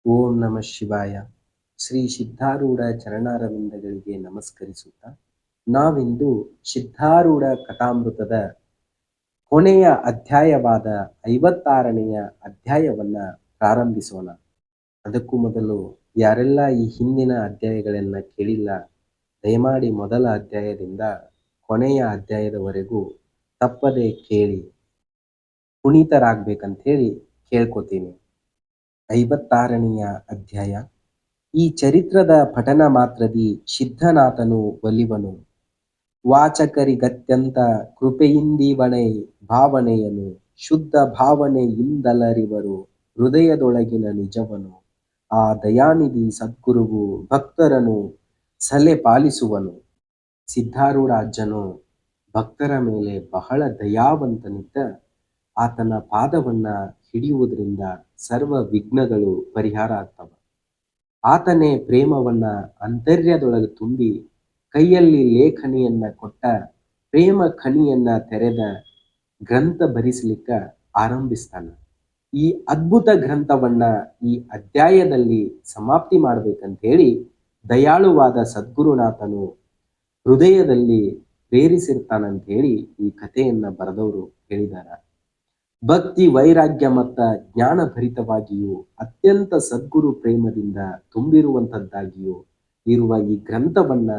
ಓಂ ನಮಃ ಶಿವಾಯ. ಶ್ರೀ ಸಿದ್ಧಾರೂಢ ಚರಣಾರವಿಂದಗಳಿಗೆ ನಮಸ್ಕರಿಸುತ್ತಾ ನಾವಿಂದು ಸಿದ್ಧಾರೂಢ ಕಥಾಮೃತದ ಕೊನೆಯ ಅಧ್ಯಾಯವಾದ 56ನೆಯ ಅಧ್ಯಾಯವನ್ನ ಪ್ರಾರಂಭಿಸೋಣ. ಅದಕ್ಕೂ ಮೊದಲು ಯಾರೆಲ್ಲ ಈ ಹಿಂದಿನ ಅಧ್ಯಾಯಗಳನ್ನ ಕೇಳಿಲ್ಲ, ದಯಮಾಡಿ ಮೊದಲ ಅಧ್ಯಾಯದಿಂದ ಕೊನೆಯ ಅಧ್ಯಾಯದವರೆಗೂ ತಪ್ಪದೆ ಕೇಳಿ ಪುನೀತರಾಗ್ಬೇಕಂತ ಹೇಳಿ ಕೇಳ್ಕೊತೀನಿ. 56ನೆಯ ಅಧ್ಯಾಯ. ಈ ಚರಿತ್ರದ ಪಠನ ಮಾತ್ರದಿ ಸಿದ್ಧನಾಥನು ಒಲಿವನು. ವಾಚಕರಿಗತ್ಯಂತ ಕೃಪೆಯಿಂದಿವಣೈ ಭಾವನೆಯನು. ಶುದ್ಧ ಭಾವನೆಯಿಂದಲರಿವರು ಹೃದಯದೊಳಗಿನ ನಿಜವನು. ಆ ದಯಾನಿಧಿ ಸದ್ಗುರುವು ಭಕ್ತರನು ಸಲೆ ಪಾಲಿಸುವನು. ಸಿದ್ಧಾರೂಢಾಜ್ಜನು ಭಕ್ತರ ಮೇಲೆ ಬಹಳ ದಯಾವಂತನಿದ್ದ. ಆತನ ಪಾದವನ್ನ ಹಿಡಿಯುವುದರಿಂದ ಸರ್ವ ವಿಘ್ನಗಳು ಪರಿಹಾರ ಆಗ್ತವೆ. ಆತನೇ ಪ್ರೇಮವನ್ನ ಅಂತರ್ಯದೊಳಗೆ ತುಂಬಿ ಕೈಯಲ್ಲಿ ಲೇಖನಿಯನ್ನ ಕೊಟ್ಟ ಪ್ರೇಮ ಖನಿಯನ್ನ ತೆರೆದ ಗ್ರಂಥ ಭರಿಸಲಿಕ್ಕ ಆರಂಭಿಸ್ತಾನ. ಈ ಅದ್ಭುತ ಗ್ರಂಥವನ್ನ ಈ ಅಧ್ಯಾಯದಲ್ಲಿ ಸಮಾಪ್ತಿ ಮಾಡ್ಬೇಕಂತ ಹೇಳಿ ದಯಾಳುವಾದ ಸದ್ಗುರುನಾಥನು ಹೃದಯದಲ್ಲಿ ಪ್ರೇರಿಸಿರ್ತಾನಂತ ಹೇಳಿ ಈ ಕಥೆಯನ್ನ ಬರೆದವರು ಹೇಳಿದಾರ. ಭಕ್ತಿ ವೈರಾಗ್ಯ ಮತ್ತ ಜ್ಞಾನ ಭರಿತವಾಗಿಯೂ ಅತ್ಯಂತ ಸದ್ಗುರು ಪ್ರೇಮದಿಂದ ತುಂಬಿರುವಂತದ್ದಾಗಿಯೂ ಇರುವ ಈ ಗ್ರಂಥವನ್ನ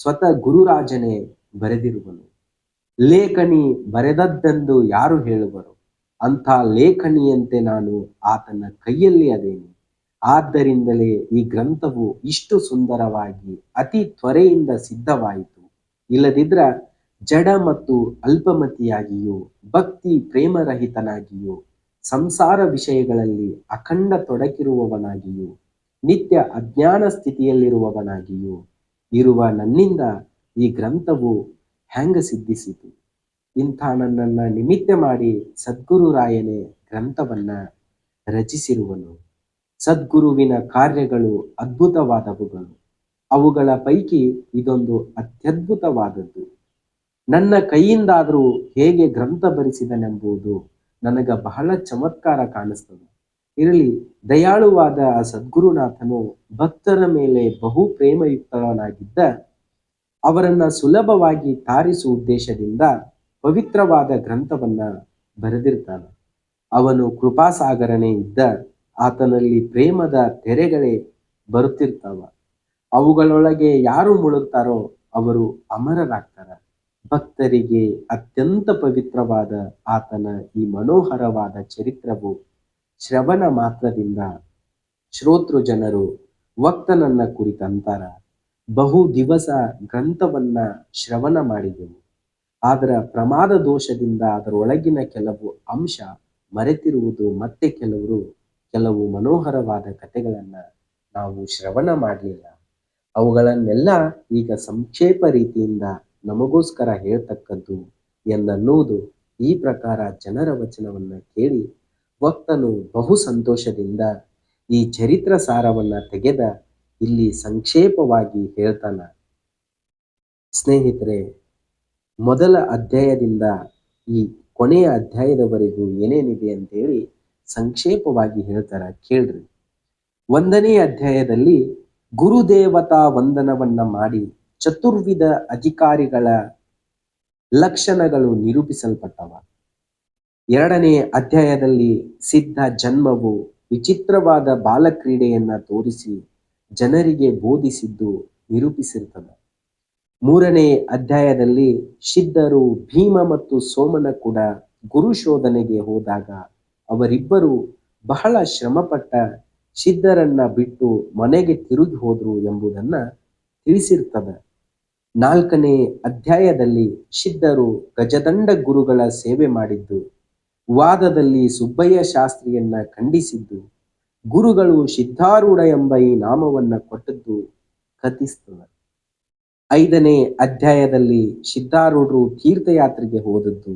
ಸ್ವತಃ ಗುರುರಾಜನೇ ಬರೆದಿರುವನು. ಲೇಖನಿ ಬರೆದದ್ದೆಂದು ಯಾರು ಹೇಳುವರು? ಅಂಥ ಲೇಖನಿಯಂತೆ ನಾನು ಆತನ ಕೈಯಲ್ಲಿ ಅದೇನೆ. ಆದ್ದರಿಂದಲೇ ಈ ಗ್ರಂಥವು ಇಷ್ಟು ಸುಂದರವಾಗಿ ಅತಿ ತ್ವರೆಯಿಂದ ಸಿದ್ಧವಾಯಿತು. ಇಲ್ಲದಿದ್ರ ಜಡ ಮತ್ತು ಅಲ್ಪಮತಿಯಾಗಿಯೂ ಭಕ್ತಿ ಪ್ರೇಮರಹಿತನಾಗಿಯೂ ಸಂಸಾರ ವಿಷಯಗಳಲ್ಲಿ ಅಖಂಡ ತೊಡಕಿರುವವನಾಗಿಯೂ ನಿತ್ಯ ಅಜ್ಞಾನ ಸ್ಥಿತಿಯಲ್ಲಿರುವವನಾಗಿಯೂ ಇರುವ ನನ್ನಿಂದ ಈ ಗ್ರಂಥವು ಹೆಂಗ ಸಿದ್ಧಿಸಿತು? ಇಂಥ ನನ್ನನ್ನ ನಿಮಿತ್ತ ಮಾಡಿ ಸದ್ಗುರುರಾಯನೇ ಗ್ರಂಥವನ್ನ ರಚಿಸಿರುವನು. ಸದ್ಗುರುವಿನ ಕಾರ್ಯಗಳು ಅದ್ಭುತವಾದವುಗಳು. ಅವುಗಳ ಪೈಕಿ ಇದೊಂದು ಅತ್ಯದ್ಭುತವಾದದ್ದು. ನನ್ನ ಕೈಯಿಂದಾದರೂ ಹೇಗೆ ಗ್ರಂಥ ಬರೆಸಿದನೆಂಬುದು ನನಗ ಬಹಳ ಚಮತ್ಕಾರ ಕಾಣಿಸ್ತದೆ. ಇರಲಿ, ದಯಾಳುವಾದ ಆ ಸದ್ಗುರುನಾಥನು ಭಕ್ತರ ಮೇಲೆ ಬಹು ಪ್ರೇಮಯುಕ್ತನಾಗಿದ್ದ. ಅವರನ್ನ ಸುಲಭವಾಗಿ ತಾರಿಸುವ ಉದ್ದೇಶದಿಂದ ಪವಿತ್ರವಾದ ಗ್ರಂಥವನ್ನ ಬರೆದಿರ್ತಾನ. ಅವನು ಕೃಪಾಸಾಗರನೇ ಇದ್ದ. ಆತನಲ್ಲಿ ಪ್ರೇಮದ ತೆರೆಗಳೇ ಬರುತ್ತಿರ್ತಾವ. ಅವುಗಳೊಳಗೆ ಯಾರು ಮುಳುಗ್ತಾರೋ ಅವರು ಅಮರರಾಗ್ತಾರ. ಭಕ್ತರಿಗೆ ಅತ್ಯಂತ ಪವಿತ್ರವಾದ ಆತನ ಈ ಮನೋಹರವಾದ ಚರಿತ್ರವು ಶ್ರವಣ ಮಾತ್ರದಿಂದ ಶ್ರೋತೃ ಜನರು ವಕ್ತನನ್ನ ಕುರಿತಂತಾರ. ಬಹು ದಿವಸ ಗ್ರಂಥವನ್ನ ಶ್ರವಣ ಮಾಡಿದೆವು. ಅದರ ಪ್ರಮಾದ ದೋಷದಿಂದ ಅದರೊಳಗಿನ ಕೆಲವು ಅಂಶ ಮರೆತಿರುವುದು. ಮತ್ತೆ ಕೆಲವು ಮನೋಹರವಾದ ಕಥೆಗಳನ್ನ ನಾವು ಶ್ರವಣ ಮಾಡಲಿಲ್ಲ. ಅವುಗಳನ್ನೆಲ್ಲ ಈಗ ಸಂಕ್ಷೇಪ ರೀತಿಯಿಂದ ನಮಗೋಸ್ಕರ ಹೇಳ್ತಕ್ಕದ್ದು ಎಂದನ್ನುವುದು. ಈ ಪ್ರಕಾರ ಜನರ ವಚನವನ್ನ ಕೇಳಿ ವಕ್ತನು ಬಹು ಸಂತೋಷದಿಂದ ಈ ಚರಿತ್ರ ಸಾರವನ್ನ ತೆಗೆದ ಇಲ್ಲಿ ಸಂಕ್ಷೇಪವಾಗಿ ಹೇಳ್ತಾನ. ಸ್ನೇಹಿತರೆ, ಮೊದಲ ಅಧ್ಯಾಯದಿಂದ ಈ ಕೊನೆಯ ಅಧ್ಯಾಯದವರೆಗೂ ಏನೇನಿದೆ ಅಂತೇಳಿ ಸಂಕ್ಷೇಪವಾಗಿ ಹೇಳ್ತಾರ, ಕೇಳ್ರಿ. 1ನೇ ಅಧ್ಯಾಯದಲ್ಲಿ ಗುರುದೇವತಾ ವಂದನವನ್ನ ಮಾಡಿ ಚತುರ್ವಿಧ ಅಧಿಕಾರಿಗಳ ಲಕ್ಷಣಗಳು ನಿರೂಪಿಸಲ್ಪಟ್ಟವ. 2ನೇ ಅಧ್ಯಾಯದಲ್ಲಿ ಸಿದ್ಧ ಜನ್ಮವು ವಿಚಿತ್ರವಾದ ಬಾಲಕ್ರೀಡೆಯನ್ನ ತೋರಿಸಿ ಜನರಿಗೆ ಬೋಧಿಸಿದ್ದು ನಿರೂಪಿಸಿರ್ತದೆ. 3ನೇ ಅಧ್ಯಾಯದಲ್ಲಿ ಸಿದ್ಧರು ಭೀಮ ಮತ್ತು ಸೋಮನ ಕೂಡ ಗುರುಶೋಧನೆಗೆ ಹೋದಾಗ ಅವರಿಬ್ಬರು ಬಹಳ ಶ್ರಮಪಟ್ಟ ಸಿದ್ಧರನ್ನ ಬಿಟ್ಟು ಮನೆಗೆ ತಿರುಗಿ ಹೋದ್ರು ಎಂಬುದನ್ನ ತಿಳಿಸಿರ್ತದೆ. 4ನೇ ಅಧ್ಯಾಯದಲ್ಲಿ ಸಿದ್ಧರು ಗಜದಂಡ ಗುರುಗಳ ಸೇವೆ ಮಾಡಿದ್ದು, ವಾದದಲ್ಲಿ ಸುಬ್ಬಯ್ಯ ಶಾಸ್ತ್ರಿಯನ್ನ ಖಂಡಿಸಿದ್ದು, ಗುರುಗಳು ಸಿದ್ಧಾರೂಢ ಎಂಬ ಈ ನಾಮವನ್ನ ಕೊಟ್ಟದ್ದು ಕಥಿಸ್ತದೆ. 5ನೇ ಅಧ್ಯಾಯದಲ್ಲಿ ಸಿದ್ಧಾರೂಢರು ತೀರ್ಥಯಾತ್ರೆಗೆ ಹೋದದ್ದು,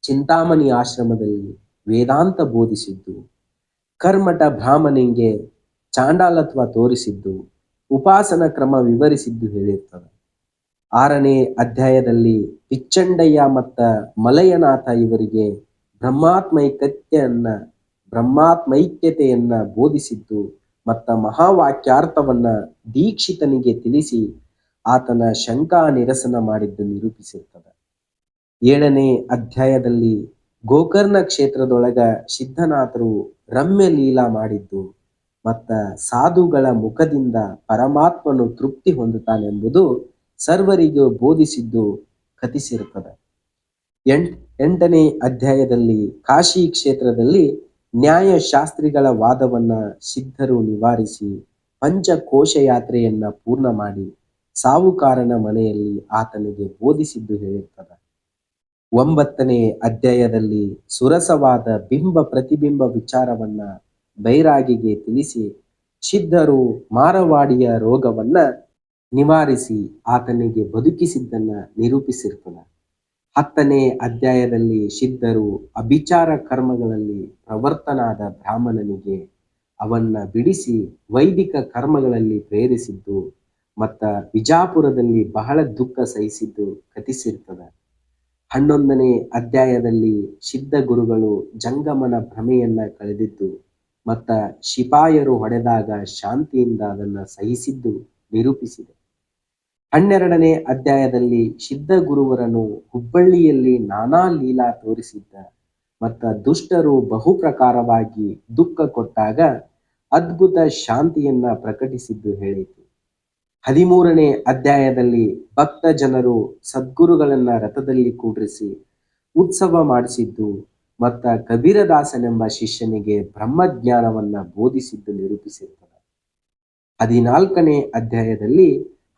ಚಿಂತಾಮಣಿ ಆಶ್ರಮದಲ್ಲಿ ವೇದಾಂತ ಬೋಧಿಸಿದ್ದು, ಕರ್ಮಠ ಬ್ರಾಹ್ಮಣಿಗೆ ಚಾಂಡಾಲತ್ವ ತೋರಿಸಿದ್ದು, ಉಪಾಸನ ಕ್ರಮ ವಿವರಿಸಿದ್ದು ಹೇಳಿರ್ತದೆ. 6ನೇ ಅಧ್ಯಾಯದಲ್ಲಿ ಪಿಚ್ಚಂಡಯ್ಯ ಮತ್ತ ಮಲಯನಾಥ ಇವರಿಗೆ ಬ್ರಹ್ಮಾತ್ಮೈಕ್ಯತೆಯನ್ನ ಬ್ರಹ್ಮಾತ್ಮೈಕ್ಯತೆಯನ್ನ ಬೋಧಿಸಿದ್ದು ಮತ್ತು ಮಹಾವಾಕ್ಯಾರ್ಥವನ್ನ ದೀಕ್ಷಿತನಿಗೆ ತಿಳಿಸಿ ಆತನ ಶಂಕಾ ನಿರಸನ ಮಾಡಿದ್ದು ನಿರೂಪಿಸಿರ್ತದೆ. 7ನೇ ಅಧ್ಯಾಯದಲ್ಲಿ ಗೋಕರ್ಣ ಕ್ಷೇತ್ರದೊಳಗ ಸಿದ್ಧನಾಥರು ರಮ್ಯ ಲೀಲಾ ಮಾಡಿದ್ದು ಮತ್ತ ಸಾಧುಗಳ ಮುಖದಿಂದ ಪರಮಾತ್ಮನು ತೃಪ್ತಿ ಹೊಂದುತ್ತಾನೆಂಬುದು ಸರ್ವರಿಗೂ ಬೋಧಿಸಿದ್ದು ಕಥಿಸಿರುತ್ತದೆ. 8ನೇ ಅಧ್ಯಾಯದಲ್ಲಿ ಕಾಶಿ ಕ್ಷೇತ್ರದಲ್ಲಿ ನ್ಯಾಯಶಾಸ್ತ್ರಿಗಳ ವಾದವನ್ನ ಸಿದ್ಧರು ನಿವಾರಿಸಿ ಪಂಚಕೋಶ ಯಾತ್ರೆಯನ್ನ ಪೂರ್ಣ ಮಾಡಿ ಸಾವುಕಾರನ ಮನೆಯಲ್ಲಿ ಆತನಿಗೆ ಬೋಧಿಸಿದ್ದು ಹೇಳಿರ್ತದೆ. 9ನೇ ಅಧ್ಯಾಯದಲ್ಲಿ ಸುರಸವಾದ ಬಿಂಬ ಪ್ರತಿಬಿಂಬ ವಿಚಾರವನ್ನ ಬೈರಾಗಿಗೆ ತಿಳಿಸಿ ಸಿದ್ಧರು ಮಾರವಾಡಿಯ ರೋಗವನ್ನ ನಿವಾರಿಸಿ ಆತನಿಗೆ ಬದುಕಿಸಿದ್ದನ್ನ ನಿರೂಪಿಸಿರ್ತದೆ. 10ನೇ ಅಧ್ಯಾಯದಲ್ಲಿ ಸಿದ್ಧರು ಅಭಿಚಾರ ಕರ್ಮಗಳಲ್ಲಿ ಪ್ರವರ್ತನಾದ ಬ್ರಾಹ್ಮಣನಿಗೆ ಅವನ್ನ ಬಿಡಿಸಿ ವೈದಿಕ ಕರ್ಮಗಳಲ್ಲಿ ಪ್ರೇರಿಸಿದ್ದು ಮತ್ತ ಬಿಜಾಪುರದಲ್ಲಿ ಬಹಳ ದುಃಖ ಸಹಿಸಿದ್ದು ಕಥಿಸಿರ್ತದೆ. 11ನೇ ಅಧ್ಯಾಯದಲ್ಲಿ ಸಿದ್ಧ ಗುರುಗಳು ಜಂಗಮನ ಭ್ರಮೆಯನ್ನ ಕಳೆದಿದ್ದು ಮತ್ತ ಶಿಪಾಯರು ಹೊಡೆದಾಗ ಶಾಂತಿಯಿಂದ ಅದನ್ನ ಸಹಿಸಿದ್ದು ನಿರೂಪಿಸಿದೆ. 12ನೇ ಅಧ್ಯಾಯದಲ್ಲಿ ಸಿದ್ಧ ಗುರುವರನು ಹುಬ್ಬಳ್ಳಿಯಲ್ಲಿ ನಾನಾ ಲೀಲಾ ತೋರಿಸಿದ್ದ ಮತ್ತ ದುಷ್ಟರು ಬಹು ಪ್ರಕಾರವಾಗಿ ದುಃಖ ಕೊಟ್ಟಾಗ ಅದ್ಭುತ ಶಾಂತಿಯನ್ನ ಪ್ರಕಟಿಸಿದ್ದು ಹೇಳಿತು. 13ನೇ ಅಧ್ಯಾಯದಲ್ಲಿ ಭಕ್ತ ಜನರು ಸದ್ಗುರುಗಳನ್ನ ರಥದಲ್ಲಿ ಕೂಡ್ರಿಸಿ ಉತ್ಸವ ಮಾಡಿಸಿದ್ದು ಮತ್ತ ಕಬೀರದಾಸನೆಂಬ ಶಿಷ್ಯನಿಗೆ ಬ್ರಹ್ಮಜ್ಞಾನವನ್ನ ಬೋಧಿಸಿದ್ದು ನಿರೂಪಿಸಿರ್ತದೆ. 14ನೇ ಅಧ್ಯಾಯದಲ್ಲಿ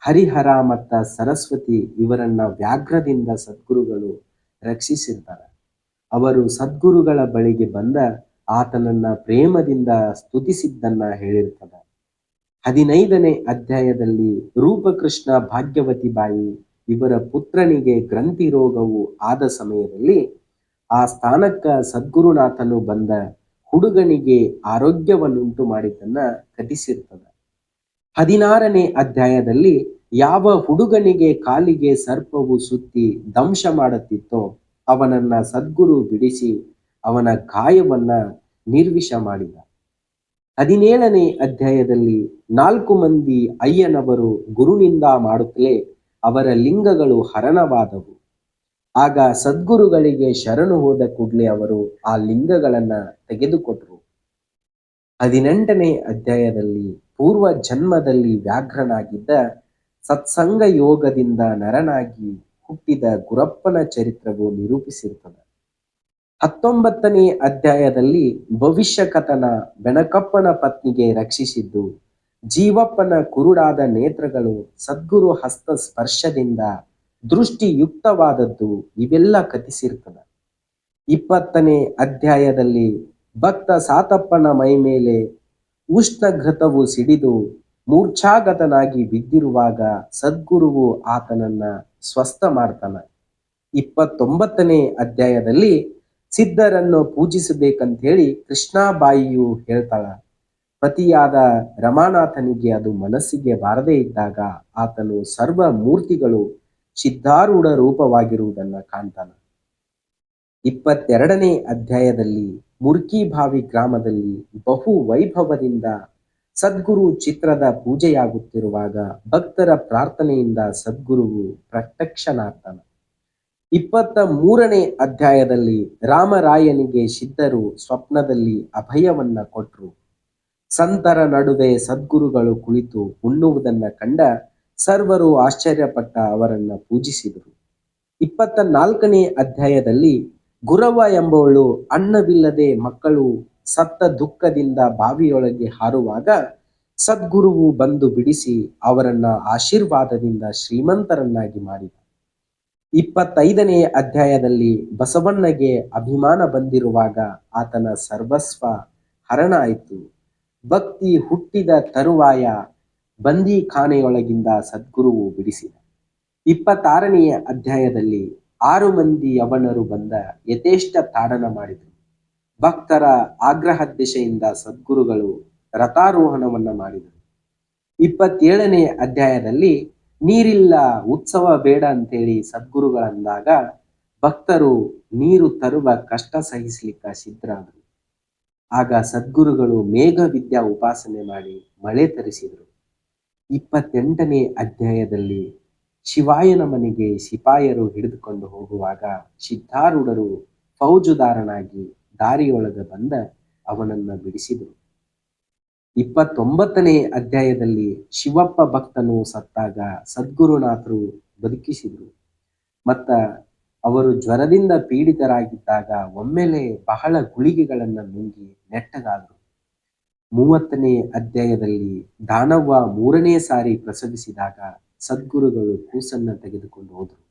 ಹರಿಹರ ಮತ್ತ ಸರಸ್ವತಿ ಇವರನ್ನ ವ್ಯಾಘ್ರದಿಂದ ಸದ್ಗುರುಗಳು ರಕ್ಷಿಸಿರ್ತಾರೆ. ಅವರು ಸದ್ಗುರುಗಳ ಬಳಿಗೆ ಬಂದ ಆತನನ್ನ ಪ್ರೇಮದಿಂದ ಸ್ತುತಿಸಿದ್ದನ್ನ ಹೇಳಿರ್ತದೆ. 15ನೇ ಅಧ್ಯಾಯದಲ್ಲಿ ರೂಪಕೃಷ್ಣ ಭಾಗ್ಯವತಿ ಬಾಯಿ ಇವರ ಪುತ್ರನಿಗೆ ಗ್ರಂಥಿ ರೋಗವು ಆದ ಸಮಯದಲ್ಲಿ ಆ ಸ್ಥಾನಕ್ಕ ಸದ್ಗುರುನಾಥನು ಬಂದ ಹುಡುಗನಿಗೆ ಆರೋಗ್ಯವನ್ನುಂಟು ಮಾಡಿದ್ದನ್ನ ಕಥಿಸಿರ್ತದೆ. 16ನೇ ಅಧ್ಯಾಯದಲ್ಲಿ ಯಾವ ಹುಡುಗನಿಗೆ ಕಾಲಿಗೆ ಸರ್ಪವು ಸುತ್ತಿ ದಂಶ ಮಾಡುತ್ತಿತ್ತೋ ಅವನನ್ನ ಸದ್ಗುರು ಬಿಡಿಸಿ ಅವನ ಗಾಯವನ್ನ ನಿರ್ವಿಷ ಮಾಡಿದ. 17ನೇ ಅಧ್ಯಾಯದಲ್ಲಿ 4 ಮಂದಿ ಅಯ್ಯನವರು ಗುರುನಿಂದ ಮಾಡುತ್ತಲೇ ಅವರ ಲಿಂಗಗಳು ಹರಣವಾದವು. ಆಗ ಸದ್ಗುರುಗಳಿಗೆ ಶರಣು ಹೋದ ಕೂಡಲೇ ಅವರು ಆ ಲಿಂಗಗಳನ್ನ ತೆಗೆದುಕೊಟ್ರು. 18ನೇ ಅಧ್ಯಾಯದಲ್ಲಿ ಪೂರ್ವ ಜನ್ಮದಲ್ಲಿ ವ್ಯಾಘ್ರನಾಗಿದ್ದ ಸತ್ಸಂಗ ಯೋಗದಿಂದ ನರನಾಗಿ ಹುಟ್ಟಿದ ಗುರಪ್ಪನ ಚರಿತ್ರವು ನಿರೂಪಿಸಿರ್ತದೆ. 19ನೇ ಅಧ್ಯಾಯದಲ್ಲಿ ಭವಿಷ್ಯ ಕಥನ ಬೆನಕಪ್ಪನ ಪತ್ನಿಗೆ ರಕ್ಷಿಸಿದ್ದು ಜೀವಪ್ಪನ ಕುರುಡಾದ ನೇತ್ರಗಳು ಸದ್ಗುರು ಹಸ್ತ ಸ್ಪರ್ಶದಿಂದ ದೃಷ್ಟಿಯುಕ್ತವಾದದ್ದು ಇವೆಲ್ಲ ಕಥಿಸಿರ್ತದೆ. 20ನೇ ಅಧ್ಯಾಯದಲ್ಲಿ ಭಕ್ತ ಸಾತಪ್ಪನ ಮೈ ಮೇಲೆ ಉಷ್ಣಘೃತವು ಸಿಡಿದು ಮೂರ್ಛಾಗತನಾಗಿ ಬಿದ್ದಿರುವಾಗ ಸದ್ಗುರುವು ಆತನನ್ನ ಸ್ವಸ್ಥ ಮಾಡ್ತಾನೆ. 29ನೇ ಅಧ್ಯಾಯದಲ್ಲಿ ಸಿದ್ಧರನ್ನು ಪೂಜಿಸಬೇಕಂತ ಹೇಳಿ ಕೃಷ್ಣಾಬಾಯಿಯು ಹೇಳ್ತಾಳ. ಪತಿಯಾದ ರಮಾನಾಥನಿಗೆ ಅದು ಮನಸ್ಸಿಗೆ ಬಾರದೇ ಇದ್ದಾಗ ಆತನು ಸರ್ವ ಮೂರ್ತಿಗಳು ಸಿದ್ಧಾರೂಢ ರೂಪವಾಗಿರುವುದನ್ನ ಕಾಣ್ತಾನ. 22ನೇ ಅಧ್ಯಾಯದಲ್ಲಿ ಮುರ್ಕಿಭಾವಿ ಗ್ರಾಮದಲ್ಲಿ ಬಹು ವೈಭವದಿಂದ ಸದ್ಗುರು ಚಿತ್ರದ ಪೂಜೆಯಾಗುತ್ತಿರುವಾಗ ಭಕ್ತರ ಪ್ರಾರ್ಥನೆಯಿಂದ ಸದ್ಗುರುವು ಪ್ರತ್ಯಕ್ಷನಾಗ್ತಾನ. 23ನೇ ಅಧ್ಯಾಯದಲ್ಲಿ ರಾಮರಾಯನಿಗೆ ಸಿದ್ಧರು ಸ್ವಪ್ನದಲ್ಲಿ ಅಭಯವನ್ನ ಕೊಟ್ರು. ಸಂತರ ನಡುವೆ ಸದ್ಗುರುಗಳು ಕುಳಿತು ಉಣ್ಣುವುದನ್ನ ಕಂಡ ಸರ್ವರು ಆಶ್ಚರ್ಯಪಟ್ಟ ಅವರನ್ನ ಪೂಜಿಸಿದರು. 24ನೇ ಅಧ್ಯಾಯದಲ್ಲಿ ಗುರವ ಎಂಬವಳು ಅನ್ನವಿಲ್ಲದೆ ಮಕ್ಕಳು ಸತ್ತ ದುಃಖದಿಂದ ಬಾವಿಯೊಳಗೆ ಹಾರುವಾಗ ಸದ್ಗುರುವು ಬಂದು ಬಿಡಿಸಿ ಅವರನ್ನ ಆಶೀರ್ವಾದದಿಂದ ಶ್ರೀಮಂತರನ್ನಾಗಿ ಮಾಡಿದ. 25ನೇ ಅಧ್ಯಾಯದಲ್ಲಿ ಬಸವಣ್ಣಗೆ ಅಭಿಮಾನ ಬಂದಿರುವಾಗ ಆತನ ಸರ್ವಸ್ವ ಹರಣ ಆಯಿತು. ಭಕ್ತಿ ಹುಟ್ಟಿದ ತರುವಾಯ ಬಂದಿಖಾನೆಯೊಳಗಿಂದ ಸದ್ಗುರುವು ಬಿಡಿಸಿದ. 26ನೇ ಅಧ್ಯಾಯದಲ್ಲಿ 6 ಮಂದಿ ಯವನರು ಬಂದ ಯಥೇಷ್ಟ ತಾಡನ ಮಾಡಿದರು. ಭಕ್ತರ ಆಗ್ರಹದ್ದಿಶೆಯಿಂದ ಸದ್ಗುರುಗಳು ರಥಾರೋಹಣವನ್ನ ಮಾಡಿದರು. 27ನೇ ಅಧ್ಯಾಯದಲ್ಲಿ ನೀರಿಲ್ಲ ಉತ್ಸವ ಬೇಡ ಅಂತೇಳಿ ಸದ್ಗುರುಗಳಂದಾಗ ಭಕ್ತರು ನೀರು ತರುವ ಕಷ್ಟ ಸಹಿಸ್ಲಿಕ್ಕ ಸಿದ್ಧರಾದರು. ಆಗ ಸದ್ಗುರುಗಳು ಮೇಘವಿದ್ಯಾ ಉಪಾಸನೆ ಮಾಡಿ ಮಳೆ ತರಿಸಿದರು. 28ನೇ ಅಧ್ಯಾಯದಲ್ಲಿ ಶಿವಾಯನ ಮನೆಗೆ ಸಿಪಾಯರು ಹಿಡಿದುಕೊಂಡು ಹೋಗುವಾಗ ಸಿದ್ಧಾರೂಢರು ಫೌಜುದಾರನಾಗಿ ದಾರಿಯೊಳಗ ಬಂದ ಅವನನ್ನ ಬಿಡಿಸಿದರು. 29ನೇ ಅಧ್ಯಾಯದಲ್ಲಿ ಶಿವಪ್ಪ ಭಕ್ತನು ಸತ್ತಾಗ ಸದ್ಗುರುನಾಥರು ಬದುಕಿಸಿದರು. ಮತ್ತ ಅವರು ಜ್ವರದಿಂದ ಪೀಡಿತರಾಗಿದ್ದಾಗ ಒಮ್ಮೆಲೆ ಬಹಳ ಗುಳಿಗೆಗಳನ್ನು ನುಂಗಿ ನೆಟ್ಟಗಾದರು. 30ನೇ ಅಧ್ಯಾಯದಲ್ಲಿ ದಾನವ್ವ 3ನೇ ಸಾರಿ ಪ್ರಸವಿಸಿದಾಗ ಸದ್ಗುರುಗಳು ಕೂಸನ್ನ ತೆಗೆದುಕೊಂಡು ಹೋದರು.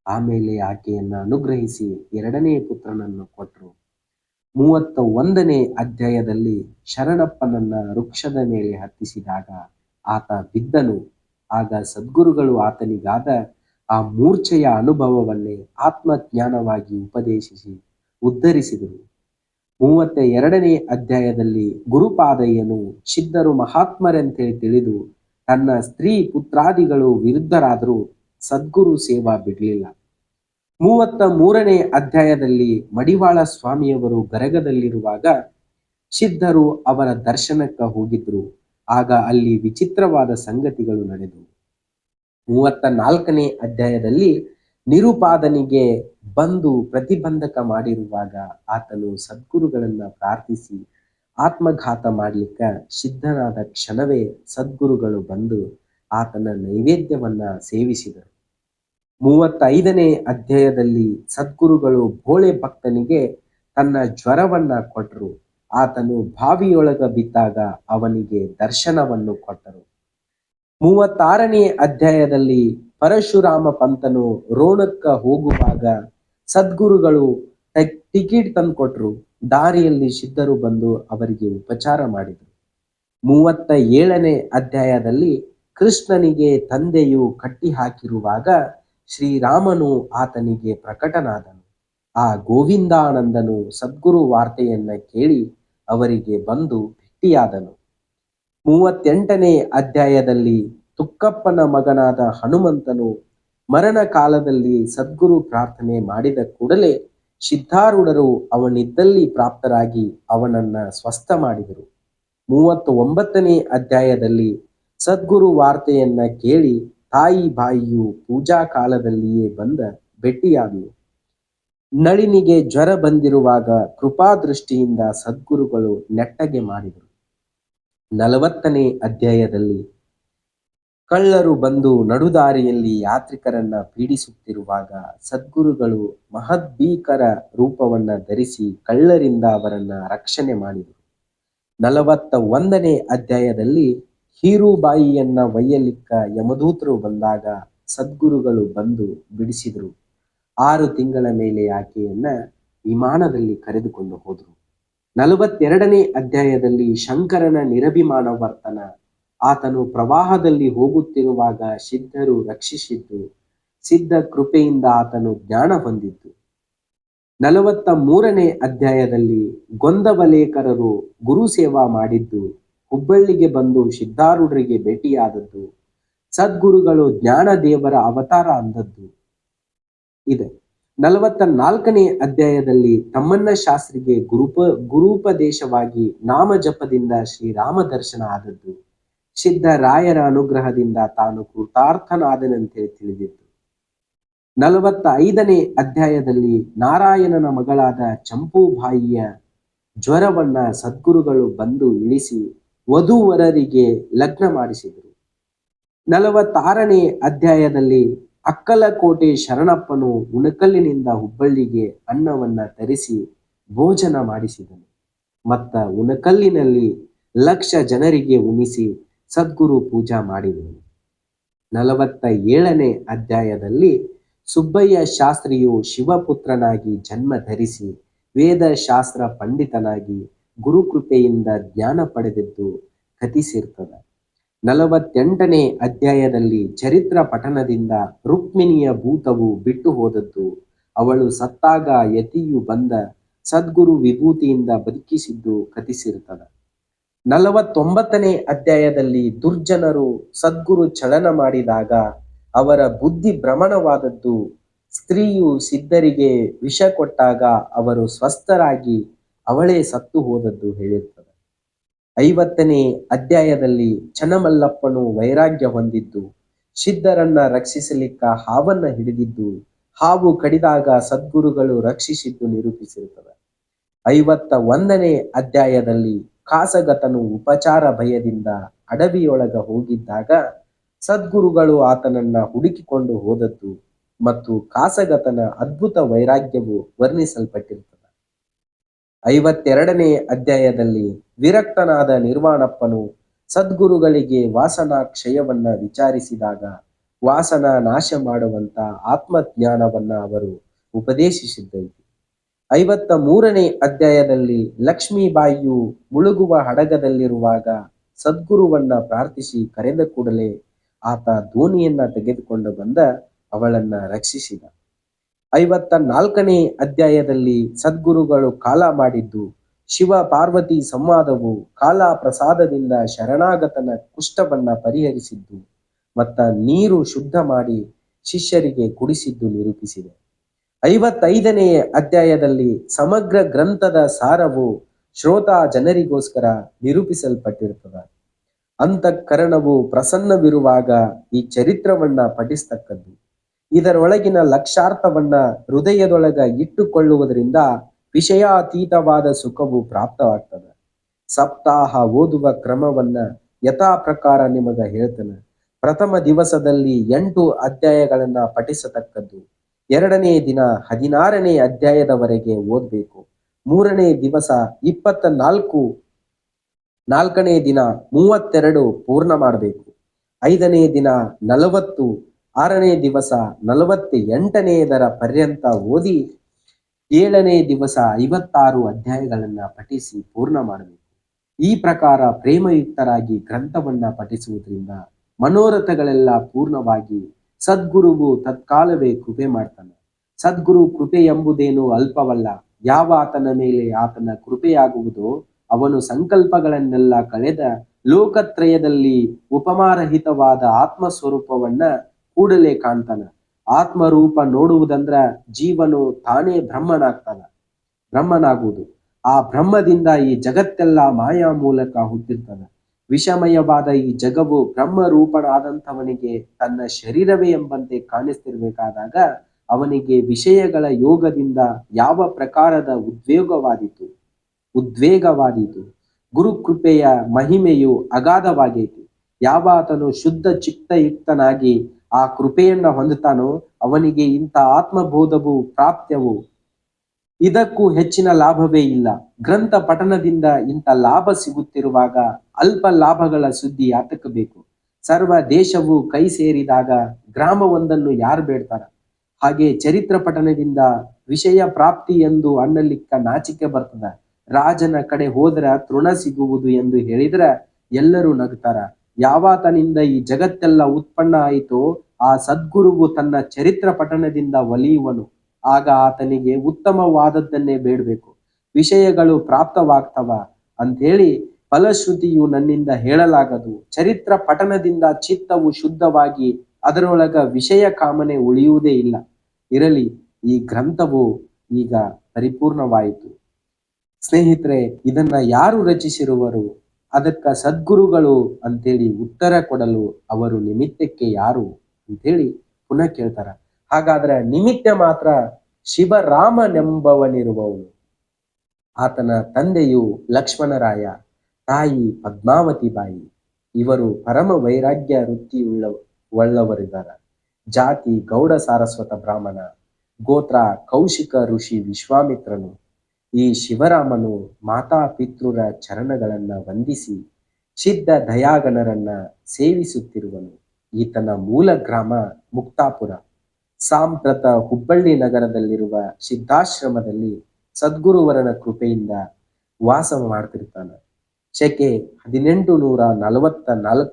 ಆಮೇಲೆ ಆಕೆಯನ್ನ ಅನುಗ್ರಹಿಸಿ 2ನೇ ಪುತ್ರನನ್ನು ಕೊಟ್ಟರು. 31ನೇ ಅಧ್ಯಾಯದಲ್ಲಿ ಶರಣಪ್ಪನನ್ನ ವೃಕ್ಷದ ಮೇಲೆ ಹತ್ತಿಸಿದಾಗ ಆತ ಬಿದ್ದನು. ಆಗ ಸದ್ಗುರುಗಳು ಆತನಿಗಾದ ಆ ಮೂರ್ಛೆಯ ಅನುಭವವನ್ನೇ ಆತ್ಮಜ್ಞಾನವಾಗಿ ಉಪದೇಶಿಸಿ ಉದ್ಧರಿಸಿದರು. 32ನೇ ಅಧ್ಯಾಯದಲ್ಲಿ ಗುರುಪಾದಯ್ಯನು ಸಿದ್ಧರು ಮಹಾತ್ಮರೆಂತೇಳಿ ತಿಳಿದು ತನ್ನ ಸ್ತ್ರೀ ಪುತ್ರಾದಿಗಳು ವಿರುದ್ಧರಾದರೂ ಸದ್ಗುರು ಸೇವಾ ಬಿಡಲಿಲ್ಲ. 33ನೇ ಅಧ್ಯಾಯದಲ್ಲಿ ಮಡಿವಾಳ ಸ್ವಾಮಿಯವರು ಗರಗದಲ್ಲಿರುವಾಗ ಸಿದ್ಧರು ಅವರ ದರ್ಶನಕ್ಕೆ ಹೋಗಿದ್ರು. ಆಗ ಅಲ್ಲಿ ವಿಚಿತ್ರವಾದ ಸಂಗತಿಗಳು ನಡೆದವು. 34ನೇ ಅಧ್ಯಾಯದಲ್ಲಿ ನಿರುಪಾದನಿಗೆ ಬಂದು ಪ್ರತಿಬಂಧಕ ಮಾಡಿರುವಾಗ ಆತನು ಸದ್ಗುರುಗಳನ್ನ ಪ್ರಾರ್ಥಿಸಿ ಆತ್ಮಘಾತ ಮಾಡ್ಲಿಕ್ಕೆ ಸಿದ್ಧನಾದ ಕ್ಷಣವೇ ಸದ್ಗುರುಗಳು ಬಂದು ಆತನ ನೈವೇದ್ಯವನ್ನ ಸೇವಿಸಿದರು. 35ನೇ ಅಧ್ಯಾಯದಲ್ಲಿ ಸದ್ಗುರುಗಳು ಭೋಳೆ ಭಕ್ತನಿಗೆ ತನ್ನ ಜ್ವರವನ್ನ ಕೊಟ್ಟರು. ಆತನು ಬಾವಿಯೊಳಗ ಬಿದ್ದಾಗ ಅವನಿಗೆ ದರ್ಶನವನ್ನು ಕೊಟ್ಟರು. 36ನೇ ಅಧ್ಯಾಯದಲ್ಲಿ ಪರಶುರಾಮ ಪಂತನು ರೋಣಕ್ಕ ಹೋಗುವಾಗ ಸದ್ಗುರುಗಳು ಟಿಕೆಟ್ ತಂದು ಕೊಟ್ಟರು. ದಾರಿಯಲ್ಲಿ ಸಿದ್ಧರು ಬಂದು ಅವರಿಗೆ ಉಪಚಾರ ಮಾಡಿದರು. 37ನೇ ಅಧ್ಯಾಯದಲ್ಲಿ ಕೃಷ್ಣನಿಗೆ ತಂದೆಯು ಕಟ್ಟಿ ಹಾಕಿರುವಾಗ ಶ್ರೀರಾಮನು ಆತನಿಗೆ ಪ್ರಕಟನಾದನು. ಆ ಗೋವಿಂದಾನಂದನು ಸದ್ಗುರು ವಾರ್ತೆಯನ್ನ ಕೇಳಿ ಅವರಿಗೆ ಬಂದು ಭೇಟಿಯಾದನು. 38ನೇ ಅಧ್ಯಾಯದಲ್ಲಿ ತುಕ್ಕಪ್ಪನ ಮಗನಾದ ಹನುಮಂತನು ಮರಣ ಕಾಲದಲ್ಲಿ ಸದ್ಗುರು ಪ್ರಾರ್ಥನೆ ಮಾಡಿದ ಕೂಡಲೇ ಸಿದ್ಧಾರೂಢರು ಅವನಿದ್ದಲ್ಲಿ ಪ್ರಾಪ್ತರಾಗಿ ಅವನನ್ನ ಸ್ವಸ್ಥ ಮಾಡಿದರು. 39ನೇ ಅಧ್ಯಾಯದಲ್ಲಿ ಸದ್ಗುರು ವಾರ್ತೆಯನ್ನ ಕೇಳಿ ತಾಯಿ ಬಾಯಿಯು ಪೂಜಾ ಕಾಲದಲ್ಲಿಯೇ ಬಂದ ಭೇಟಿಯಾದನು. ನಳಿನಿಗೆ ಜ್ವರ ಬಂದಿರುವಾಗ ಕೃಪಾದೃಷ್ಟಿಯಿಂದ ಸದ್ಗುರುಗಳು ನೆಟ್ಟಗೆ ಮಾಡಿದರು. 40ನೇ ಅಧ್ಯಾಯದಲ್ಲಿ ಕಳ್ಳರು ಬಂದು ನಡುದಾರಿಯಲ್ಲಿ ಯಾತ್ರಿಕರನ್ನ ಪೀಡಿಸುತ್ತಿರುವಾಗ ಸದ್ಗುರುಗಳು ಮಹದ್ಭೀಕರ ರೂಪವನ್ನ ಧರಿಸಿ ಕಳ್ಳರಿಂದ ಅವರನ್ನ ರಕ್ಷಣೆ ಮಾಡಿದರು. 41ನೇ ಅಧ್ಯಾಯದಲ್ಲಿ ಹೀರುಬಾಯಿಯನ್ನ ಒಯ್ಯಲಿಕ್ಕ ಯಮದೂತರು ಬಂದಾಗ ಸದ್ಗುರುಗಳು ಬಂದು ಬಿಡಿಸಿದರು. 6 ತಿಂಗಳ ಮೇಲೆ ಆಕೆಯನ್ನ ವಿಮಾನದಲ್ಲಿ ಕರೆದುಕೊಂಡು ಹೋದರು. 42ನೇ ಅಧ್ಯಾಯದಲ್ಲಿ ಶಂಕರನ ನಿರಭಿಮಾನ ವರ್ತನ, ಆತನು ಪ್ರವಾಹದಲ್ಲಿ ಹೋಗುತ್ತಿರುವಾಗ ಸಿದ್ಧರು ರಕ್ಷಿಸಿದ್ದು, ಸಿದ್ಧ ಕೃಪೆಯಿಂದ ಆತನು ಜ್ಞಾನ ಹೊಂದಿದ್ದು. 43ನೇ ಅಧ್ಯಾಯದಲ್ಲಿ ಗೊಂದವಲೇಕರರು ಗುರು ಸೇವಾ ಮಾಡಿದ್ದು, ಹುಬ್ಬಳ್ಳಿಗೆ ಬಂದು ಸಿದ್ಧಾರೂಢರಿಗೆ ಭೇಟಿಯಾದದ್ದು, ಸದ್ಗುರುಗಳು ಜ್ಞಾನ ದೇವರ ಅವತಾರ ಅಂದದ್ದು ಇದೆ. 44ನೇ ಅಧ್ಯಾಯದಲ್ಲಿ ತಮ್ಮಣ್ಣ ಶಾಸ್ತ್ರಿಗೆ ಗುರೂಪದೇಶವಾಗಿ ನಾಮ ಜಪದಿಂದ ಶ್ರೀರಾಮ ದರ್ಶನ ಆದದ್ದು, ಸಿದ್ಧರಾಯರ ಅನುಗ್ರಹದಿಂದ ತಾನು ಕೃತಾರ್ಥನಾದನೆಂತೇಳಿ ತಿಳಿದಿತ್ತು. 45ನೇ ಅಧ್ಯಾಯದಲ್ಲಿ ನಾರಾಯಣನ ಮಗಳಾದ ಚಂಪೂಬಾಯಿಯ ಜ್ವರವನ್ನ ಸದ್ಗುರುಗಳು ಬಂದು ಇಳಿಸಿ ವಧೂವರರಿಗೆ ಲಗ್ನ ಮಾಡಿಸಿದರು. 46ನೇ ಅಧ್ಯಾಯದಲ್ಲಿ ಅಕ್ಕಲಕೋಟೆ ಶರಣಪ್ಪನು ಉಣಕಲ್ಲಿನಿಂದ ಹುಬ್ಬಳ್ಳಿಗೆ ಅನ್ನವನ್ನ ತರಿಸಿ ಭೋಜನ ಮಾಡಿಸಿದನು. ಮತ್ತ ಉಣಕಲ್ಲಿನಲ್ಲಿ 1,00,000 ಜನರಿಗೆ ಉಣಿಸಿ ಸದ್ಗುರು ಪೂಜಾ ಮಾಡಿದನು. 47ನೇ ಅಧ್ಯಾಯದಲ್ಲಿ ಸುಬ್ಬಯ್ಯ ಶಾಸ್ತ್ರಿಯು ಶಿವಪುತ್ರನಾಗಿ ಜನ್ಮ ಧರಿಸಿ ವೇದಶಾಸ್ತ್ರ ಪಂಡಿತನಾಗಿ ಗುರುಕೃಪೆಯಿಂದ ಜ್ಞಾನ ಪಡೆದಿದ್ದು ಕಥಿಸಿರ್ತದೆ. 48ನೇ ಅಧ್ಯಾಯದಲ್ಲಿ ಚರಿತ್ರ ಪಠನದಿಂದ ರುಕ್ಮಿಣಿಯ ಭೂತವು ಬಿಟ್ಟು ಹೋದದ್ದು, ಅವಳು ಸತ್ತಾಗ ಯತಿಯು ಬಂದ ಸದ್ಗುರು ವಿಭೂತಿಯಿಂದ ಬದುಕಿಸಿದ್ದು ಕಥಿಸಿರ್ತದೆ. 49ನೇ ಅಧ್ಯಾಯದಲ್ಲಿ ದುರ್ಜನರು ಸದ್ಗುರು ಚಳನ ಮಾಡಿದಾಗ ಅವರ ಬುದ್ಧಿ ಭ್ರಮಣವಾದದ್ದು, ಸ್ತ್ರೀಯು ಸಿದ್ಧರಿಗೆ ವಿಷ ಕೊಟ್ಟಾಗ ಅವರು ಸ್ವಸ್ಥರಾಗಿ ಅವಳೇ ಸತ್ತು ಹೋದದ್ದು ಹೇಳಿರ್ತದೆ. 50ನೇ ಅಧ್ಯಾಯದಲ್ಲಿ ಚನ್ನಮಲ್ಲಪ್ಪನು ವೈರಾಗ್ಯ ಹೊಂದಿದ್ದು, ಸಿದ್ಧರನ್ನ ರಕ್ಷಿಸಲಿಕ್ಕ ಹಾವನ್ನ ಹಿಡಿದಿದ್ದು, ಹಾವು ಕಡಿದಾಗ ಸದ್ಗುರುಗಳು ರಕ್ಷಿಸಿದ್ದು ನಿರೂಪಿಸಿರುತ್ತದೆ. 51ನೇ ಅಧ್ಯಾಯದಲ್ಲಿ ಕಾಸಗತನು ಉಪಚಾರ ಭಯದಿಂದ ಅಡವಿಯೊಳಗ ಹೋಗಿದ್ದಾಗ ಸದ್ಗುರುಗಳು ಆತನನ್ನ ಹುಡುಕಿಕೊಂಡು ಹೋದದ್ದು ಮತ್ತು ಕಾಸಗತನ ಅದ್ಭುತ ವೈರಾಗ್ಯವು ವರ್ಣಿಸಲ್ಪಟ್ಟಿರುತ್ತದೆ. 52ನೇ ಅಧ್ಯಾಯದಲ್ಲಿ ವಿರಕ್ತನಾದ ನಿರ್ವಾಣಪ್ಪನು ಸದ್ಗುರುಗಳಿಗೆ ವಾಸನಾ ಕ್ಷಯವನ್ನ ವಿಚಾರಿಸಿದಾಗ ವಾಸನಾ ನಾಶ ಮಾಡುವಂತ ಆತ್ಮಜ್ಞಾನವನ್ನ ಅವರು ಉಪದೇಶಿಸಿದ್ದೈತಿ. 53ನೇ ಅಧ್ಯಾಯದಲ್ಲಿ ಲಕ್ಷ್ಮೀಬಾಯಿಯು ಮುಳುಗುವ ಹಡಗದಲ್ಲಿರುವಾಗ ಸದ್ಗುರುವನ್ನ ಪ್ರಾರ್ಥಿಸಿ ಕರೆದ ಕೂಡಲೇ ಆತ ದೋಣಿಯನ್ನ ತೆಗೆದುಕೊಂಡು ಬಂದ ಅವಳನ್ನ ರಕ್ಷಿಸಿದ. 54ನೇ ಅಧ್ಯಾಯದಲ್ಲಿ ಸದ್ಗುರುಗಳು ಕಾಲ ಮಾಡಿದ್ದು, ಶಿವ ಪಾರ್ವತಿ ಸಂವಾದವು ಕಾಲ ಪ್ರಸಾದದಿಂದ ಶರಣಾಗತನ ಕುಷ್ಠವನ್ನ ಪರಿಹರಿಸಿದ್ದು ಮತ್ತ ನೀರು ಶುದ್ಧ ಮಾಡಿ ಶಿಷ್ಯರಿಗೆ ಕುಡಿಸಿದ್ದು ನಿರೂಪಿಸಿದೆ. 55ನೇ ಅಧ್ಯಾಯದಲ್ಲಿ ಸಮಗ್ರ ಗ್ರಂಥದ ಸಾರವು ಶ್ರೋತಾ ಜನರಿಗೋಸ್ಕರ ನಿರೂಪಿಸಲ್ಪಟ್ಟಿರುತ್ತದೆ. ಅಂತಃಕರಣವು ಪ್ರಸನ್ನವಿರುವಾಗ ಈ ಚರಿತ್ರವನ್ನ ಪಠಿಸ್ತಕ್ಕದ್ದು. ಇದರೊಳಗಿನ ಲಕ್ಷಾರ್ಥವನ್ನ ಹೃದಯದೊಳಗ ಇಟ್ಟುಕೊಳ್ಳುವುದರಿಂದ ವಿಷಯಾತೀತವಾದ ಸುಖವು ಪ್ರಾಪ್ತವಾಗ್ತದೆ. ಸಪ್ತಾಹ ಓದುವ ಕ್ರಮವನ್ನ ಯಥಾ ಪ್ರಕಾರ ನಿಮಗ ಹೇಳ್ತೇನೆ. ಪ್ರಥಮ ದಿವಸದಲ್ಲಿ 8 ಅಧ್ಯಾಯಗಳನ್ನ ಪಠಿಸತಕ್ಕದ್ದು. 2ನೇ ದಿನ 16ನೇ ಅಧ್ಯಾಯದವರೆಗೆ ಓದ್ಬೇಕು. 3ನೇ ದಿವಸ 24, 4ನೇ ದಿನ 32 ಪೂರ್ಣ ಮಾಡಬೇಕು. 5ನೇ ದಿನ 40, 6ನೇ ದಿವಸ 48ನೇದರ ಪರ್ಯಂತ ಓದಿ 7ನೇ ದಿವಸ 56 ಅಧ್ಯಾಯಗಳನ್ನ ಪಠಿಸಿ ಪೂರ್ಣ ಮಾಡಬೇಕು. ಈ ಪ್ರಕಾರ ಪ್ರೇಮಯುಕ್ತರಾಗಿ ಗ್ರಂಥವನ್ನ ಪಠಿಸುವುದರಿಂದ ಮನೋರಥಗಳೆಲ್ಲ ಪೂರ್ಣವಾಗಿ ಸದ್ಗುರುವು ತತ್ಕಾಲವೇ ಕೃಪೆ ಮಾಡ್ತಾನೆ. ಸದ್ಗುರು ಕೃಪೆ ಎಂಬುದೇನು ಅಲ್ಪವಲ್ಲ. ಯಾವ ಆತನ ಮೇಲೆ ಆತನ ಕೃಪೆಯಾಗುವುದೋ ಅವನು ಸಂಕಲ್ಪಗಳನ್ನೆಲ್ಲ ಕಳೆದ ಲೋಕತ್ರಯದಲ್ಲಿ ಉಪಮಾರಹಿತವಾದ ಆತ್ಮಸ್ವರೂಪವನ್ನ ಕೂಡಲೇ ಕಾಣ್ತಾನ. ಆತ್ಮರೂಪ ನೋಡುವುದಂದ್ರ ಜೀವನು ತಾನೇ ಬ್ರಹ್ಮನಾಗುವುದು. ಆ ಬ್ರಹ್ಮದಿಂದ ಈ ಜಗತ್ತೆಲ್ಲ ಮಾಯಾ ಮೂಲಕ ಹುಟ್ಟಿರ್ತದೆ. ವಿಷಮಯವಾದ ಈ ಜಗವು ಬ್ರಹ್ಮರೂಪನಾದಂಥವನಿಗೆ ತನ್ನ ಶರೀರವೇ ಎಂಬಂತೆ ಕಾಣಿಸ್ತಿರ್ಬೇಕಾದಾಗ ಅವನಿಗೆ ವಿಷಯಗಳ ಯೋಗದಿಂದ ಯಾವ ಪ್ರಕಾರದ ಉದ್ವೇಗವಾದೀತು. ಗುರುಕೃಪೆಯ ಮಹಿಮೆಯು ಅಗಾಧವಾಗೈತಿ. ಯಾವಾತನು ಶುದ್ಧ ಚಿತ್ತಯುಕ್ತನಾಗಿ ಆ ಕೃಪೆಯನ್ನ ಹೊಂದುತ್ತಾನೋ ಅವನಿಗೆ ಇಂಥ ಆತ್ಮಬೋಧವು ಪ್ರಾಪ್ತ್ಯವು. ಇದಕ್ಕೂ ಹೆಚ್ಚಿನ ಲಾಭವೇ ಇಲ್ಲ. ಗ್ರಂಥ ಪಠನದಿಂದ ಇಂಥ ಲಾಭ ಸಿಗುತ್ತಿರುವಾಗ ಅಲ್ಪ ಲಾಭಗಳ ಸುದ್ದಿ ಯಾತಕ್ಕೆ ಬೇಕು? ಸರ್ವ ದೇಶವು ಕೈ ಸೇರಿದಾಗ ಗ್ರಾಮವೊಂದನ್ನು ಯಾರು ಬೇಡ್ತಾರ? ಹಾಗೆ ಚರಿತ್ರ ಪಠನದಿಂದ ವಿಷಯ ಪ್ರಾಪ್ತಿ ಎಂದು ಅನ್ನಲಿಕ್ಕ ನಾಚಿಕೆ ಬರ್ತದ. ರಾಜನ ಕಡೆ ಹೋದ್ರ ತೃಣ ಸಿಗುವುದು ಎಂದು ಹೇಳಿದ್ರ ಎಲ್ಲರೂ ನಗ್ತಾರ. ಯಾವಾತನಿಂದ ಈ ಜಗತ್ತೆಲ್ಲ ಉತ್ಪನ್ನ ಆಯಿತೋ ಆ ಸದ್ಗುರುವು ತನ್ನ ಚರಿತ್ರ ಪಠನದಿಂದ ಒಲಿಯುವನು. ಆಗ ಆತನಿಗೆ ಉತ್ತಮವಾದದ್ದನ್ನೇ ಬೇಡಬೇಕು. ವಿಷಯಗಳು ಪ್ರಾಪ್ತವಾಗ್ತವ ಅಂಥೇಳಿ ಫಲಶ್ರುತಿಯು ನನ್ನಿಂದ ಹೇಳಲಾಗದು. ಚರಿತ್ರ ಪಠನದಿಂದ ಚಿತ್ತವು ಶುದ್ಧವಾಗಿ ಅದರೊಳಗ ವಿಷಯ ಕಾಮನೆ ಉಳಿಯುವುದೇ ಇಲ್ಲ. ಇರಲಿ, ಈ ಗ್ರಂಥವು ಈಗ ಪರಿಪೂರ್ಣವಾಯಿತು. ಸ್ನೇಹಿತರೆ, ಇದನ್ನ ಯಾರು ರಚಿಸಿರುವರು? ಅದಕ್ಕ ಸದ್ಗುರುಗಳು ಅಂತೇಳಿ ಉತ್ತರ ಕೊಡಲು ಅವರು ನಿಮಿತ್ತಕ್ಕೆ ಯಾರು ಅಂತೇಳಿ ಪುನಃ ಕೇಳ್ತಾರ. ಹಾಗಾದ್ರೆ ನಿಮಿತ್ತ ಮಾತ್ರ ಶಿವರಾಮನೆಂಬವನಿರುವವನು. ಆತನ ತಂದೆಯು ಲಕ್ಷ್ಮಣರಾಯ, ತಾಯಿ ಪದ್ಮಾವತಿ ಬಾಯಿ. ಇವರು ಪರಮ ವೈರಾಗ್ಯ ವೃತ್ತಿಯುಳ್ಳವರಿದ್ದಾರೆ. ಜಾತಿ ಗೌಡ ಸಾರಸ್ವತ ಬ್ರಾಹ್ಮಣ, ಗೋತ್ರ ಕೌಶಿಕ ಋಷಿ ವಿಶ್ವಾಮಿತ್ರನು. ಈ ಶಿವರಾಮನು ಮಾತಾ ಪಿತೃರ ಚರಣಗಳನ್ನ ವಂದಿಸಿ ಸಿದ್ಧ ದಯಾಗಣರನ್ನ ಸೇವಿಸುತ್ತಿರುವನು. ಈತನ ಮೂಲ ಗ್ರಾಮ ಮುಕ್ತಾಪುರ. ಸಾಂಪ್ರತ ಹುಬ್ಬಳ್ಳಿ ನಗರದಲ್ಲಿರುವ ಸಿದ್ಧಾಶ್ರಮದಲ್ಲಿ ಸದ್ಗುರುವರನ ಕೃಪೆಯಿಂದ ವಾಸ ಮಾಡ್ತಿರ್ತಾನೆ. ಶಕೆ 1844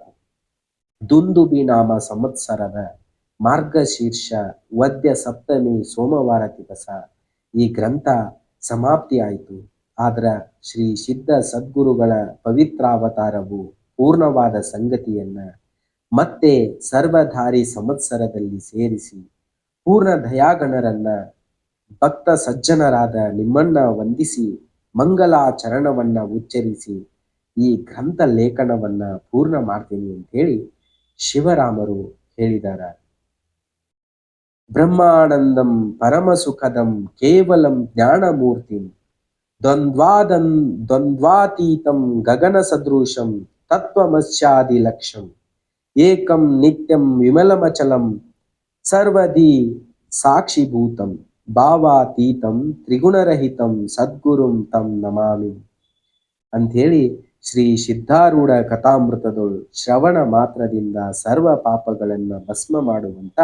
ದುಂದುಬಿ ನಾಮ ಸಂವತ್ಸರದ ಮಾರ್ಗಶೀರ್ಷ ವದ್ಯ ಸಪ್ತಮಿ ಸೋಮವಾರ ದಿವಸ ಈ ಗ್ರಂಥ ಸಮಾಪ್ತಿ ಆಯಿತು. ಆದ್ರ ಶ್ರೀ ಸಿದ್ಧ ಸದ್ಗುರುಗಳ ಪವಿತ್ರಾವತಾರವು ಪೂರ್ಣವಾದ ಸಂಗತಿಯನ್ನ ಮತ್ತೆ ಸರ್ವಧಾರಿ ಸಂವತ್ಸರದಲ್ಲಿ ಸೇರಿಸಿ ಪೂರ್ಣ ದಯಾಗಣರನ್ನ ಭಕ್ತ ಸಜ್ಜನರಾದ ನಿಮ್ಮನ್ನ ವಂದಿಸಿ ಮಂಗಲಾಚರಣವನ್ನ ಉಚ್ಚರಿಸಿ ಈ ಗ್ರಂಥ ಲೇಖನವನ್ನ ಪೂರ್ಣ ಮಾಡ್ತೀನಿ ಅಂತ ಹೇಳಿ ಶಿವರಾಮರು ಹೇಳಿದ್ದಾರೆ. ಬ್ರಹ್ಮಾನಂದಂ ಪರಮಸುಖದಂ ಕೇವಲಂ ಜ್ಞಾನಮೂರ್ತಿಂ ದ್ವಂದ್ವಾತೀತಂ ಗಗನ ಸದೃಶಂ ತತ್ವಮಸ್ಯಾದಿ ಲಕ್ಷ್ಯಂ ಏಕಂ ನಿತ್ಯಂ ವಿಮಲಮಚಲಂ ಸರ್ವದಿ ಸಾಕ್ಷಿಭೂತಂ ಭಾವಾತೀತಂ ತ್ರಿಗುಣರಹಿತಂ ಸದ್ಗುರುಂ ತಂ ನಮಾಮಿ ಅಂಥೇಳಿ ಶ್ರೀ ಸಿದ್ಧಾರೂಢ ಕಥಾಮೃತದೊಳು ಶ್ರವಣ ಮಾತ್ರದಿಂದ ಸರ್ವ ಪಾಪಗಳನ್ನ ಭಸ್ಮ ಮಾಡುವಂತ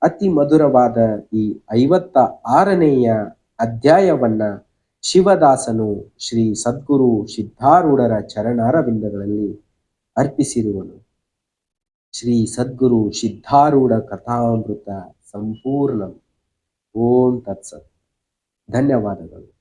ಅತಿ ಮಧುರವಾದ ಈ 56ನೆಯ ಅಧ್ಯಾಯವನ್ನ ಶಿವದಾಸನು ಶ್ರೀ ಸದ್ಗುರು ಸಿದ್ಧಾರೂಢರ ಚರಣಾರವಿಂದಗಳಲ್ಲಿ ಅರ್ಪಿಸಿರುವನು. ಶ್ರೀ ಸದ್ಗುರು ಸಿದ್ಧಾರೂಢ ಕಥಾಮೃತ ಸಂಪೂರ್ಣ. ಓಂ ತತ್ಸತ್. ಧನ್ಯವಾದಗಳು.